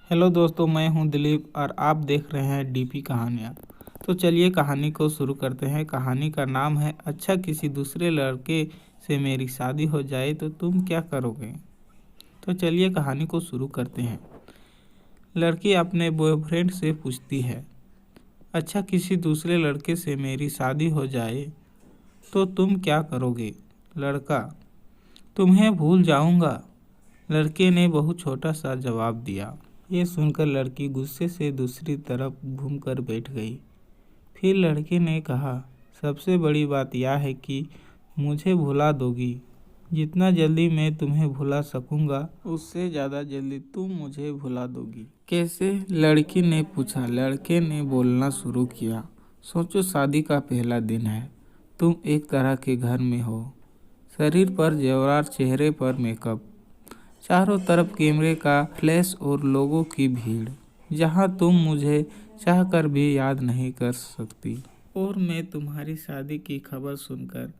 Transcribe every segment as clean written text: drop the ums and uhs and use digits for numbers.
Hello दोस्तों, मैं हूं दिलीप और आप देख रहे हैं डीपी कहानियाँ। तो चलिए कहानी को शुरू करते हैं। कहानी का नाम है अच्छा किसी दूसरे लड़के से मेरी शादी हो जाए तो तुम क्या करोगे। तो चलिए कहानी को शुरू करते हैं। लड़की अपने बॉयफ्रेंड से पूछती है, अच्छा किसी दूसरे लड़के से मेरी शादी हो जाए तो तुम क्या करोगे। लड़का, तुम्हें भूल जाऊंगा। लड़के ने बहुत छोटा सा जवाब दिया। ये सुनकर लड़की गुस्से से दूसरी तरफ घूमकर बैठ गई। फिर लड़के ने कहा, सबसे बड़ी बात यह है कि मुझे भुला दोगी। जितना जल्दी मैं तुम्हें भुला सकूंगा उससे ज़्यादा जल्दी तुम मुझे भुला दोगी। कैसे? लड़की ने पूछा। लड़के ने बोलना शुरू किया, सोचो शादी का पहला दिन है। तुम एक तरह के घर में हो, शरीर पर जेवर, चेहरे पर मेकअप, चारों तरफ कैमरे का फ्लैश और लोगों की भीड़, जहां तुम मुझे चाहकर भी याद नहीं कर सकती। और मैं तुम्हारी शादी की खबर सुनकर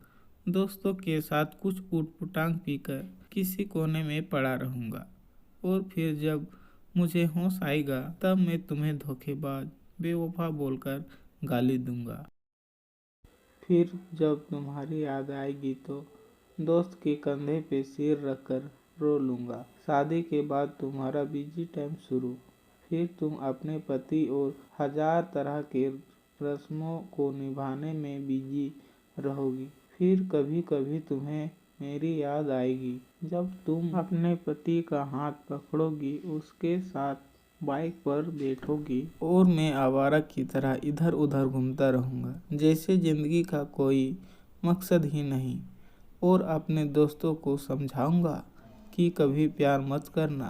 दोस्तों के साथ कुछ ऊटपटांग पीकर किसी कोने में पड़ा रहूंगा। और फिर जब मुझे होश आएगा तब मैं तुम्हें धोखेबाज, बेवफा बोलकर गाली दूंगा। फिर जब तुम्हारी याद आएगी तो दोस्त के कंधे पे सिर रखकर रो लूँगा। शादी के बाद तुम्हारा बिजी टाइम शुरू। फिर तुम अपने पति और हजार तरह के रस्मों को निभाने में बिजी रहोगी। फिर कभी कभी तुम्हें मेरी याद आएगी जब तुम अपने पति का हाथ पकड़ोगी, उसके साथ बाइक पर बैठोगी और मैं आवारा की तरह इधर उधर घूमता रहूँगा, जैसे जिंदगी का कोई मकसद ही नहीं। और अपने दोस्तों को समझाऊंगा कि कभी प्यार मत करना,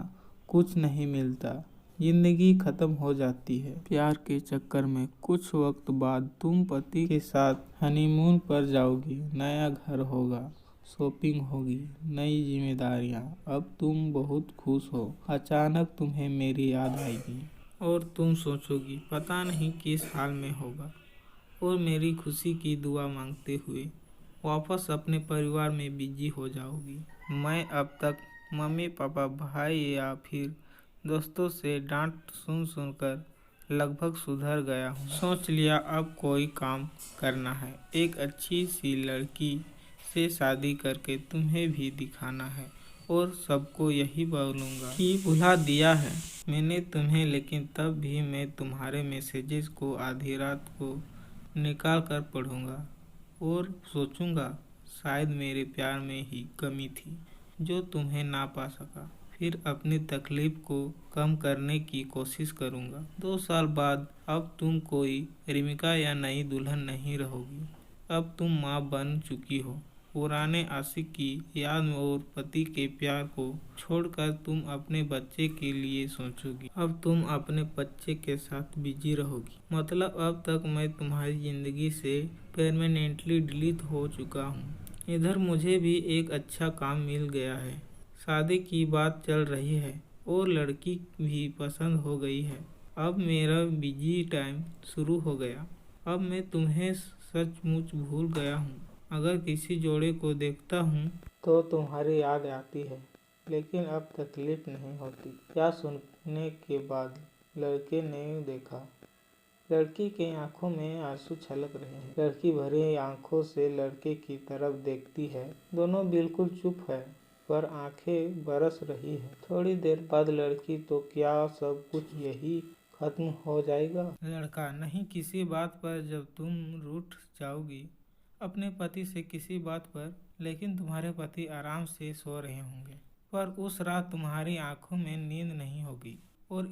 कुछ नहीं मिलता, जिंदगी खत्म हो जाती है। प्यार के चक्कर में कुछ वक्त बाद तुम पति के साथ हनीमून पर जाओगी, नया घर होगा, शॉपिंग होगी, नई जिम्मेदारियां। अब तुम बहुत खुश हो। अचानक तुम्हें मेरी याद आएगी और तुम सोचोगी पता नहीं किस हाल में होगा, और मेरी खुशी की दुआ मांगते हुए वापस अपने परिवार में बिजी हो जाओगी। मैं अब तक मम्मी पापा, भाई या फिर दोस्तों से डांट सुन सुनकर लगभग सुधर गया हूँ। सोच लिया अब कोई काम करना है, एक अच्छी सी लड़की से शादी करके तुम्हें भी दिखाना है और सबको यही बोलूँगा कि भुला दिया है मैंने तुम्हें। लेकिन तब भी मैं तुम्हारे मैसेजेस को आधी रात को निकाल कर पढ़ूँगा और सोचूंगा शायद मेरे प्यार में ही कमी थी जो तुम्हें ना पा सका। फिर अपनी तकलीफ को कम करने की कोशिश करूंगा। 2 साल बाद अब तुम कोई रिमिका या नई दुल्हन नहीं रहोगी। अब तुम माँ बन चुकी हो। पुराने आशिक की याद और पति के प्यार को छोड़कर तुम अपने बच्चे के लिए सोचोगी। अब तुम अपने बच्चे के साथ बिजी रहोगी। मतलब अब तक मैं तुम्हारी जिंदगी से परमानेंटली डिलीट हो चुका हूँ। इधर मुझे भी एक अच्छा काम मिल गया है, शादी की बात चल रही है और लड़की भी पसंद हो गई है। अब मेरा बिजी टाइम शुरू हो गया। अब मैं तुम्हें सचमुच भूल गया हूँ। अगर किसी जोड़े को देखता हूँ तो तुम्हारी याद आती है, लेकिन अब तकलीफ नहीं होती। क्या सुनने के बाद लड़के ने देखा। लड़की के आंखों में आंसू छलक रहे हैं। लड़की भरी आंखों से लड़के की तरफ देखती है। दोनों बिल्कुल चुप है, पर आंखें बरस रही है। थोड़ी देर बाद लड़की, तो क्या सब कुछ यही खत्म हो जाएगा? लड़का, नहीं, किसी बात पर। जब तुम रूठ जाओगी अपने पति से किसी बात पर, लेकिन तुम्हारे पति आराम से सो रहे होंगे, पर उस रात तुम्हारी आंखों में नींद नहीं होगी और